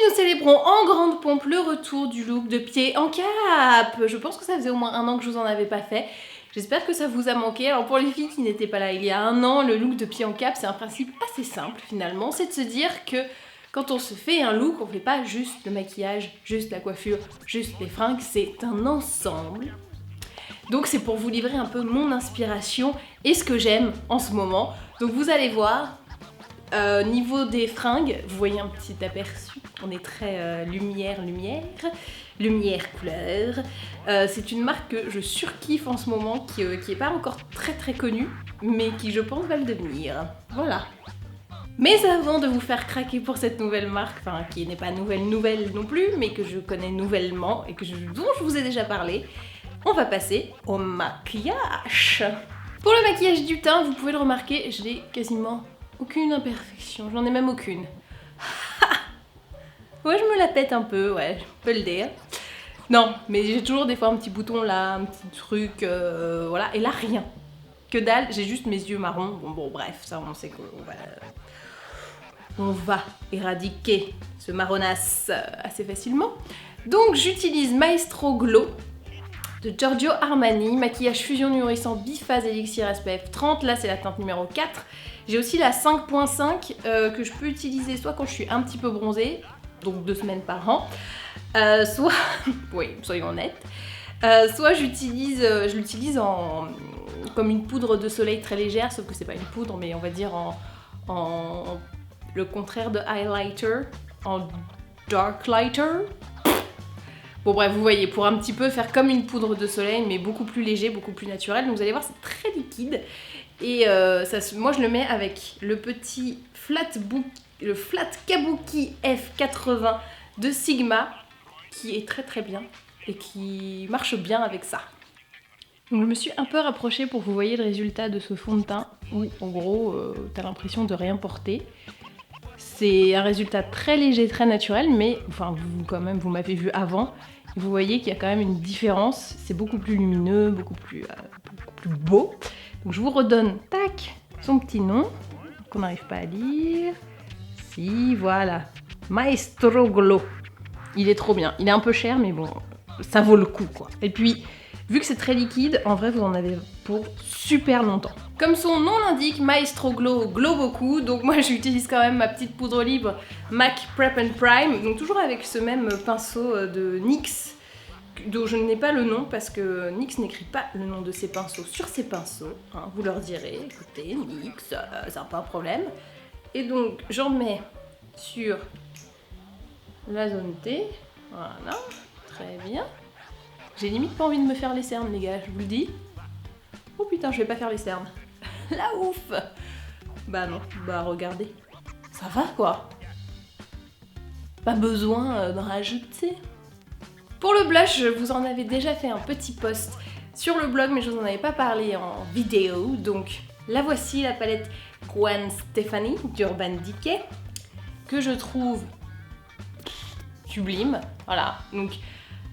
nous célébrons en grande pompe le retour du look de pied en cap. Je pense que ça faisait au moins 1 an que je vous en avais pas fait. J'espère que ça vous a manqué. Alors pour les filles qui n'étaient pas là il y a 1 an, le look de pied en cap, c'est un principe assez simple finalement. C'est de se dire que quand on se fait un look, on fait pas juste le maquillage, juste la coiffure, juste les fringues, c'est un ensemble. Donc c'est pour vous livrer un peu mon inspiration et ce que j'aime en ce moment. Donc vous allez voir, niveau des fringues, vous voyez un petit aperçu, on est très lumière couleur. C'est une marque que je surkiffe en ce moment, qui est pas encore très connue, mais qui je pense va le devenir. Voilà. Mais avant de vous faire craquer pour cette nouvelle marque, enfin qui n'est pas nouvelle non plus, mais que je connais nouvellement et dont je vous ai déjà parlé, on va passer au maquillage. Pour le maquillage du teint, vous pouvez le remarquer, je n'ai quasiment aucune imperfection, j'en ai même aucune. Ouais, je me la pète un peu, ouais, je peux le dire. Non, mais j'ai toujours des fois un petit bouton là, un petit truc, voilà, et là rien. Que dalle, j'ai juste mes yeux marrons. Bon bref, ça on sait on va éradiquer ce marronasse assez facilement. Donc j'utilise Maestro Glow de Giorgio Armani, maquillage fusion nourrissant biphase élixir SPF 30, là c'est la teinte numéro 4. J'ai aussi la 5.5 que je peux utiliser soit quand je suis un petit peu bronzée, donc 2 semaines par an, soit, oui soyons honnêtes, soit je l'utilise comme une poudre de soleil très légère, sauf que c'est pas une poudre, mais on va dire en le contraire de highlighter, en dark lighter. Bon bref, vous voyez, pour un petit peu faire comme une poudre de soleil, mais beaucoup plus léger, beaucoup plus naturel. Donc vous allez voir, c'est très liquide. Et moi je le mets avec le petit Flat Kabuki F80 de Sigma, qui est très bien et qui marche bien avec ça. Donc je me suis un peu rapprochée pour que vous voyez le résultat de ce fond de teint, où en gros, t'as l'impression de rien porter. C'est un résultat très léger, très naturel, mais enfin vous m'avez vu avant, vous voyez qu'il y a quand même une différence, c'est beaucoup plus lumineux, beaucoup plus beau. Donc je vous redonne, tac, son petit nom, qu'on n'arrive pas à lire. Si, voilà, Maestro Glow. Il est trop bien, il est un peu cher, mais bon, ça vaut le coup quoi. Et puis, vu que c'est très liquide, en vrai vous en avez pour super longtemps. Comme son nom l'indique, Maestro Glow glow beaucoup, donc moi j'utilise quand même ma petite poudre libre MAC Prep and Prime, donc toujours avec ce même pinceau de NYX, dont je n'ai pas le nom parce que NYX n'écrit pas le nom de ses pinceaux sur ses pinceaux, hein, vous leur direz, écoutez NYX, ça n'a pas un problème. Et donc j'en mets sur la zone T, voilà, très bien. J'ai limite pas envie de me faire les cernes les gars, je vous le dis. Oh putain, je vais pas faire les cernes. La ouf. Bah non, bah regardez. Ça va quoi. Pas besoin d'en rajouter. Pour le blush, je vous en avais déjà fait un petit post sur le blog, mais je vous en avais pas parlé en vidéo. Donc la voici, la palette Gwen Stefani d'Urban Decay, que je trouve sublime. Voilà, donc...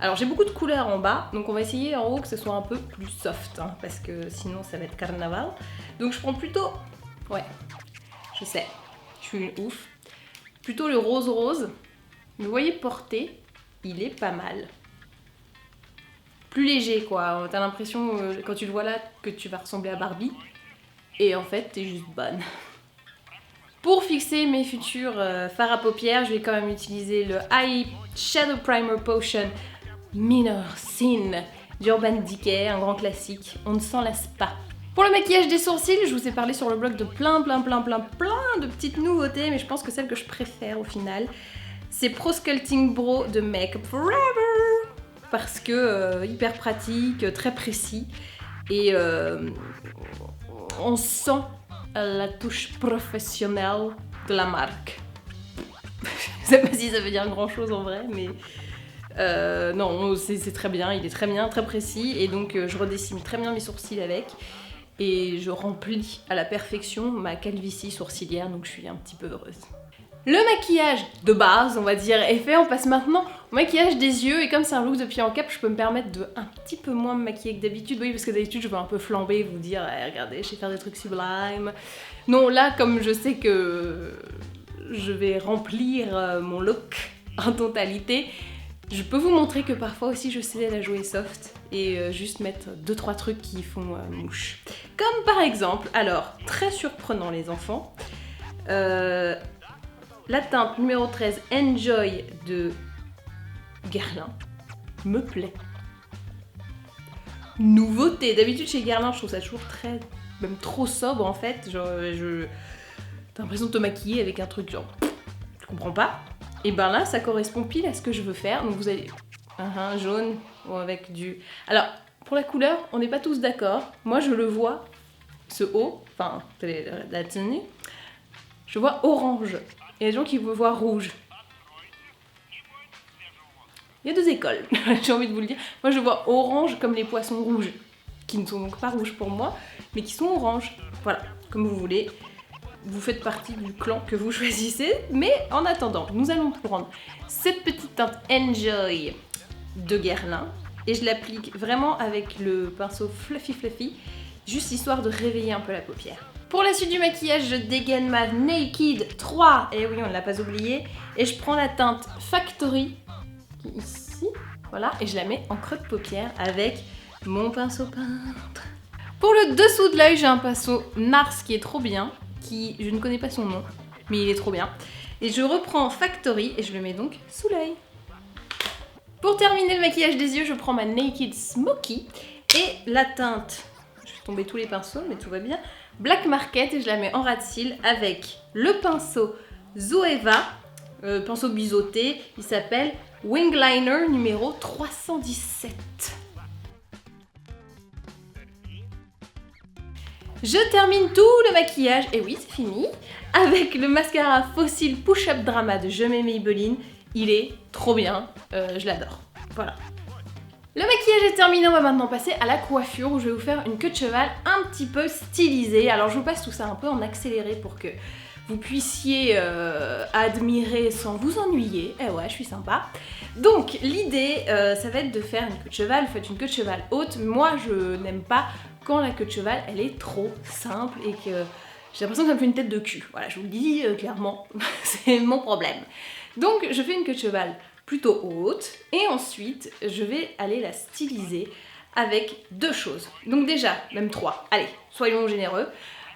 Alors j'ai beaucoup de couleurs en bas, donc on va essayer en haut que ce soit un peu plus soft, hein, parce que sinon ça va être carnaval. Donc je prends plutôt, ouais, je sais, je suis une ouf, plutôt le rose. Vous voyez porté, il est pas mal. Plus léger quoi, t'as l'impression quand tu le vois là que tu vas ressembler à Barbie, et en fait t'es juste bonne. Pour fixer mes futurs fards à paupières, je vais quand même utiliser le Eye Shadow Primer Potion Minor Sin d'Urban Decay, un grand classique, on ne s'en lasse pas. Pour le maquillage des sourcils, je vous ai parlé sur le blog de plein de petites nouveautés, mais je pense que celle que je préfère au final, c'est Pro Sculpting Brow de Makeup Forever, parce que hyper pratique, très précis, et on sent la touche professionnelle de la marque. Je sais pas si ça veut dire grand chose en vrai, mais non, c'est très bien, il est très bien, très précis, et donc je redessine très bien mes sourcils avec, et je remplis à la perfection ma calvitie sourcilière, donc je suis un petit peu heureuse. Le maquillage de base, on va dire, est fait, on passe maintenant au maquillage des yeux, et comme c'est un look de pied en cap, je peux me permettre de un petit peu moins me maquiller que d'habitude, oui, parce que d'habitude je vais un peu flamber, vous dire, regardez, je sais faire des trucs sublimes. Non, là, comme je sais que je vais remplir mon look en totalité. Je peux vous montrer que parfois aussi je sais la jouer soft et juste mettre 2-3 trucs qui font mouche. Comme par exemple, alors très surprenant les enfants, la teinte numéro 13 Enjoy de Guerlain me plaît. Nouveauté, d'habitude chez Guerlain je trouve ça toujours très, même trop sobre en fait, genre t'as l'impression de te maquiller avec un truc genre, je comprends pas. Et ben là, ça correspond pile à ce que je veux faire. Donc vous allez un jaune ou avec du... Alors, pour la couleur, on n'est pas tous d'accord. Moi, je le vois, ce haut, enfin, la tenue, je vois orange. Il y a des gens qui veulent voir rouge. Il y a deux écoles, j'ai envie de vous le dire. Moi, je vois orange comme les poissons rouges, qui ne sont donc pas rouges pour moi, mais qui sont oranges. Voilà, comme vous voulez. Vous faites partie du clan que vous choisissez, mais en attendant, nous allons prendre cette petite teinte Enjoy de Guerlain et je l'applique vraiment avec le pinceau Fluffy, juste histoire de réveiller un peu la paupière. Pour la suite du maquillage, je dégaine ma Naked 3, et oui, on ne l'a pas oublié, et je prends la teinte Factory, qui est ici, voilà, et je la mets en creux de paupière avec mon pinceau peintre. Pour le dessous de l'œil, j'ai un pinceau Nars qui est trop bien, qui, je ne connais pas son nom, mais il est trop bien. Et je reprends Factory et je le mets donc sous l'œil. Pour terminer le maquillage des yeux, je prends ma Naked Smoky et la teinte, je vais tomber tous les pinceaux, mais tout va bien, Black Market, et je la mets en ras de cils avec le pinceau Zoeva, pinceau biseauté, il s'appelle Wing Liner numéro 317. Je termine tout le maquillage, et oui c'est fini, avec le mascara Fossil Push-Up Drama de Je m'aime Maybelline. Il est trop bien, je l'adore. Voilà. Le maquillage est terminé, on va maintenant passer à la coiffure où je vais vous faire une queue de cheval un petit peu stylisée. Alors je vous passe tout ça un peu en accéléré pour que vous puissiez admirer sans vous ennuyer. Eh ouais, je suis sympa. Donc l'idée, ça va être de faire une queue de cheval. Vous faites une queue de cheval haute. Moi, je n'aime pas quand la queue de cheval, elle est trop simple et que j'ai l'impression que ça me fait une tête de cul. Voilà, je vous le dis clairement, c'est mon problème. Donc je fais une queue de cheval plutôt haute et ensuite je vais aller la styliser avec deux choses. Donc déjà, même trois. Allez, soyons généreux.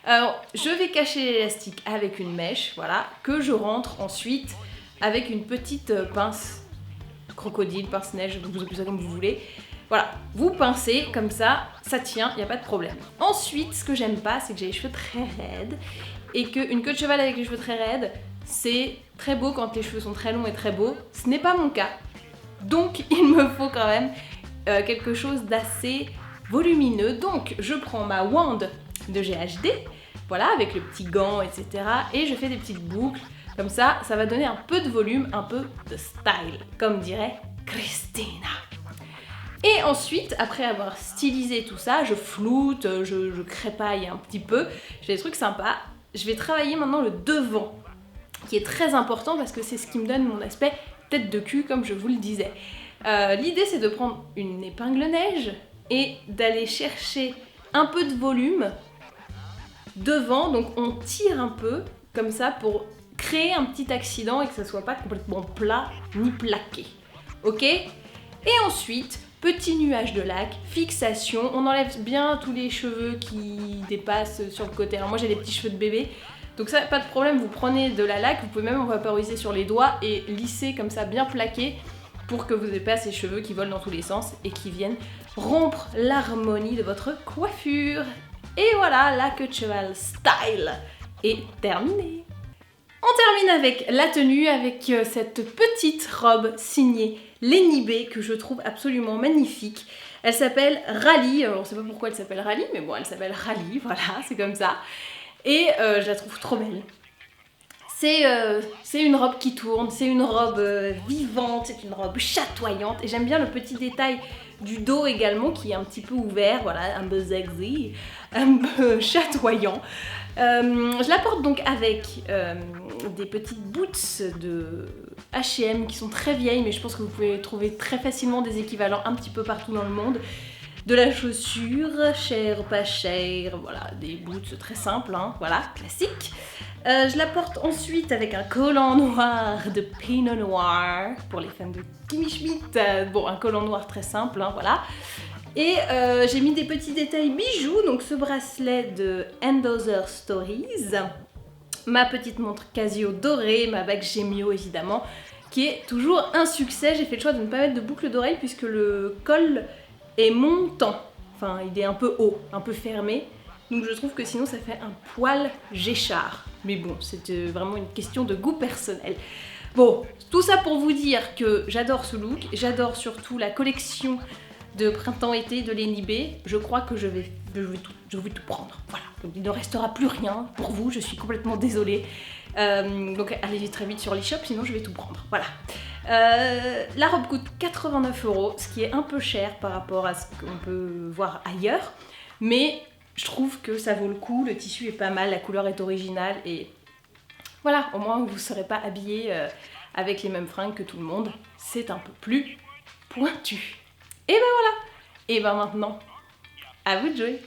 Je vais cacher l'élastique avec une mèche, voilà, que je rentre ensuite avec une petite pince crocodile, pince neige, vous appelez ça comme vous voulez. Voilà, vous pincez comme ça, ça tient, il n'y a pas de problème. Ensuite, ce que j'aime pas, c'est que j'ai les cheveux très raides et qu'une queue de cheval avec les cheveux très raides, c'est très beau quand les cheveux sont très longs et très beaux. Ce n'est pas mon cas. Donc, il me faut quand même quelque chose d'assez volumineux. Donc, je prends ma wand de GHD, voilà, avec le petit gant, etc. Et je fais des petites boucles. Comme ça, ça va donner un peu de volume, un peu de style, comme dirait Christina. Et ensuite, après avoir stylisé tout ça, je floute, je crépaille un petit peu, je fais des trucs sympas. Je vais travailler maintenant le devant, qui est très important parce que c'est ce qui me donne mon aspect tête de cul, comme je vous le disais. L'idée, c'est de prendre une épingle neige et d'aller chercher un peu de volume devant. Donc on tire un peu, comme ça, pour créer un petit accident et que ça soit pas complètement plat ni plaqué. Ok ? Et ensuite, petit nuage de lac, fixation, on enlève bien tous les cheveux qui dépassent sur le côté. Alors moi j'ai des petits cheveux de bébé, donc ça pas de problème, vous prenez de la laque, vous pouvez même en vaporiser sur les doigts et lisser comme ça bien plaqué pour que vous n'ayez pas ces cheveux qui volent dans tous les sens et qui viennent rompre l'harmonie de votre coiffure. Et voilà, la queue de cheval style est terminée. On termine avec la tenue, avec cette petite robe signée Lenny B que je trouve absolument magnifique. Elle s'appelle Rally, alors on ne sait pas pourquoi elle s'appelle Rally, mais bon elle s'appelle Rally, voilà, c'est comme ça. Et je la trouve trop belle. C'est une robe qui tourne, c'est une robe vivante, c'est une robe chatoyante. Et j'aime bien le petit détail du dos également qui est un petit peu ouvert, voilà, un peu sexy, un peu chatoyant. Je la porte donc avec des petites boots de H&M qui sont très vieilles, mais je pense que vous pouvez trouver très facilement des équivalents un petit peu partout dans le monde. de la chaussure, cher, pas cher, voilà, des boots très simples, hein, voilà, classique. Je la porte ensuite avec un collant noir de Pinot Noir, pour les fans de Kimmy Schmidt, bon, un collant noir très simple, hein, voilà. Et j'ai mis des petits détails bijoux, donc ce bracelet de Endother Stories, ma petite montre Casio dorée, ma bague Gemio évidemment, qui est toujours un succès. J'ai fait le choix de ne pas mettre de boucle d'oreille puisque le col est montant, enfin il est un peu haut, un peu fermé, donc je trouve que sinon ça fait un poil géchard. Mais bon, c'est vraiment une question de goût personnel. Bon, tout ça pour vous dire que j'adore ce look, j'adore surtout la collection de printemps-été de Lenny B. Je crois que je vais tout prendre. Voilà, donc il ne restera plus rien pour vous, je suis complètement désolée. Donc allez très vite sur l'e-shop, sinon je vais tout prendre. Voilà. La robe coûte 89 €, ce qui est un peu cher par rapport à ce qu'on peut voir ailleurs, mais je trouve que ça vaut le coup, le tissu est pas mal, la couleur est originale et voilà, au moins vous ne serez pas habillé avec les mêmes fringues que tout le monde, c'est un peu plus pointu. Et ben voilà, et ben maintenant, à vous de jouer.